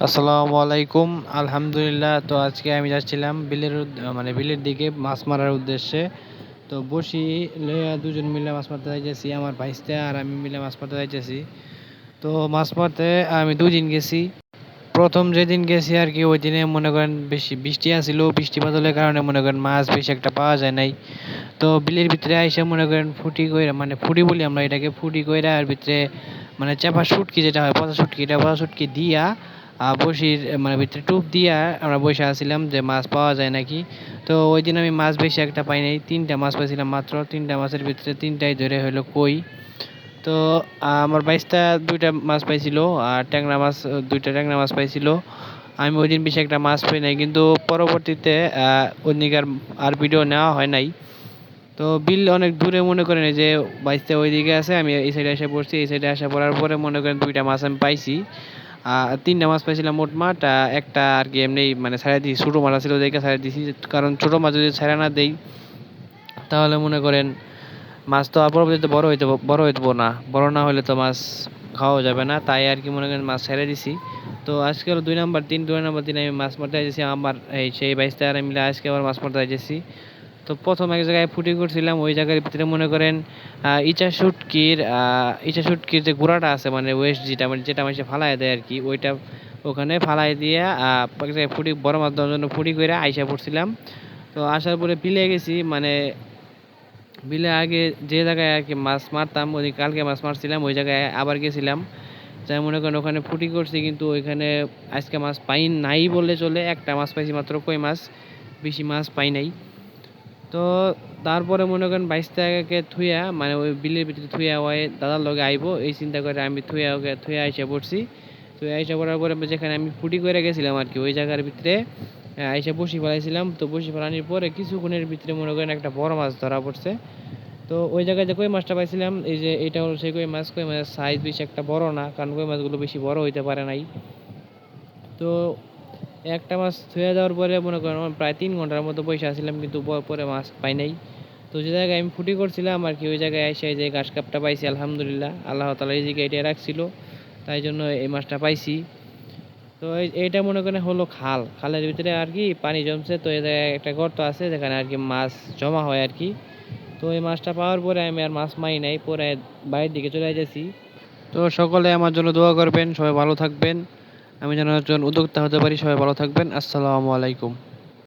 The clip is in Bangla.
আসসালামু আলাইকুম। আলহামদুলিল্লাহ। তো আজকে আমি যাচ্ছিলাম বিলের দিকে মাছ মারার উদ্দেশ্যে। তো বসি লইয়া দুজন মিলে মাছ মারতে যাইতেছি, আমার ভাইস্তা আর আমি মিলে মাছ মারতে যাইতেছি। তো মাছ মারতে আমি 2 দিন গেছি। প্রথম যেদিন গেছি আর কি, ওই দিনে মনে করেন বেশি বৃষ্টি আসছিল, বৃষ্টি বাদলের কারণে মনে করেন মাছ বেশি একটা পাওয়া যায় নাই। তো বিলের ভিতরে আইসা মনে করেন ফুটি কইরা, মানে ফুটি বলি আমরা এটাকে, ফুটি কইরা আর ভিতরে মানে চাপা শুটকি যেটা হয়, পচা শুটকি দিয়া বসির মানে ভিতরে টোপ দিয়া আমরা বসে আছিলাম যে মাছ পাওয়া যায় নাকি। তো ওই দিন আমি মাছ বেশি একটা পাই নাই, 3টা মাছ পাইছিলাম মাত্র। 3টা মাছের ভিতরে 3টাই ধরে হলো কই। তো আমার বাইশটা 2টা মাছ পাইছিল, আর ট্যাংরা মাছ 2টা ট্যাংরা মাছ পাইছিল। আমি ওই দিন বেশি একটা মাছ পাই নাই, কিন্তু পরবর্তীতে ওদিকে আর ভিডিও নেওয়া হয় নাই। তো বিল অনেক দূরে, মনে করেন এই যে বাইশটা ওইদিকে আছে, আমি এই সাইডে এসে পড়ছি। এই সাইডে আসা পড়ার পরে মনে করেন 2টা মাছ আমি পাইছি। 3টা মাছ পাইছিলাম মোটমাট। একটা আর কি এমনি মানে ছাড়া দিয়েছি, ছোটো মাছ ছিল দেখে ছাড়া দিয়েছি, কারণ ছোটো মাছ যদি ছাড়া না দেই তাহলে মনে করেন মাছ তো আর পরবর্তীতে বড় হইতে না, বড় না হলে তো মাছ খাওয়া যাবে না, তাই আর কি মনে করেন মাছ ছেড়ে দিছি। তো আজকে হলো 2 নম্বর দিন আমি মাছ মারতে যাইতেছি, আমার এই সেই বাইশটা আর মিলে আজকে আবার মাছ মারতে যাইতেছি। তো প্রথম এক জায়গায় ফুটি করছিলাম, ওই জায়গার ভিতরে মনে করেন ইচা শুটকির যে গুঁড়াটা আছে, মানে ওয়েস্ট যেটা মানে ফালাই দেয় আর কি, ওইটা ওখানে ফালাই দিয়ে এক জায়গায় ফুটি বড় মাছ ধরার জন্য ফুটি করে আইসা পড়ছিলাম। তো আসার পরে বিলে গেছি, মানে বিলে আগে যে জায়গায় আর কি মাছ মারতাম, ওই কালকে মাছ মারছিলাম ওই জায়গায় আবার গেছিলাম। যাই মনে করেন ওখানে ফুটি করছি, কিন্তু ওইখানে আজকে মাছ পাই নাই বললে চলে, একটা মাছ পাইছি মাত্র, কই মাছ, বেশি মাছ পাই নাই। তো তারপরে মনে করেন 22 টাকাকে থুইয়া, মানে ওই বিলের ভিতরে থুইয়া ওই দাদার লগে আইবো এই চিন্তা করে আমি থুইয়া আইসা পড়ছি। থুইয়া আইসা পড়ার পরে যেখানে আমি ফুটি করে গেছিলাম আর কি, ওই জায়গার ভিতরে আইসা বসি ফেলাইছিলাম। তো বসি ফেলানোর পরে কিছুক্ষণের ভিতরে মনে করেন একটা বড় মাছ ধরা পড়ছে। তো ওই জায়গায় যে কই মাছটা পাইছিলাম, এই যে এটা হলো সেই কই মাছের সাইজ বেশি একটা বড় না, কারণ কই মাছগুলো বেশি বড় হইতে পারে নাই। তো একটা মাছ ধুয়ে যাওয়ার পরে মনে করেন আমার প্রায় 3 ঘন্টার মতো বসে আসছিলাম, কিন্তু পরে মাছ পাই নাই। তো যে জায়গায় আমি ফুটি করছিলাম আর কি, ওই জায়গায় এসে যে ঘাস কাপটা পাইছি, আলহামদুলিল্লাহ, আল্লাহ তাআলা রিজিকে এটা রাখছিল, তাই জন্য এই মাছটা পাইছি। তো এইটা মনে করেন হলো খালের ভিতরে আর কি পানি জমছে, তো এই জায়গায় একটা গর্ত আছে যেখানে আর কি মাছ জমা হয় আর কি। তো এই মাছটা পাওয়ার পরে আমি আর মাছ মারি নাই, পরে বাড়ির দিকে চলে যাচ্ছি। তো সকলে আমার জন্য দোয়া করবেন, সবাই ভালো থাকবেন, আমি যেন একজন উদ্যোক্তা হতে পারি। সবাই ভালো থাকবেন। আসসালামু আলাইকুম।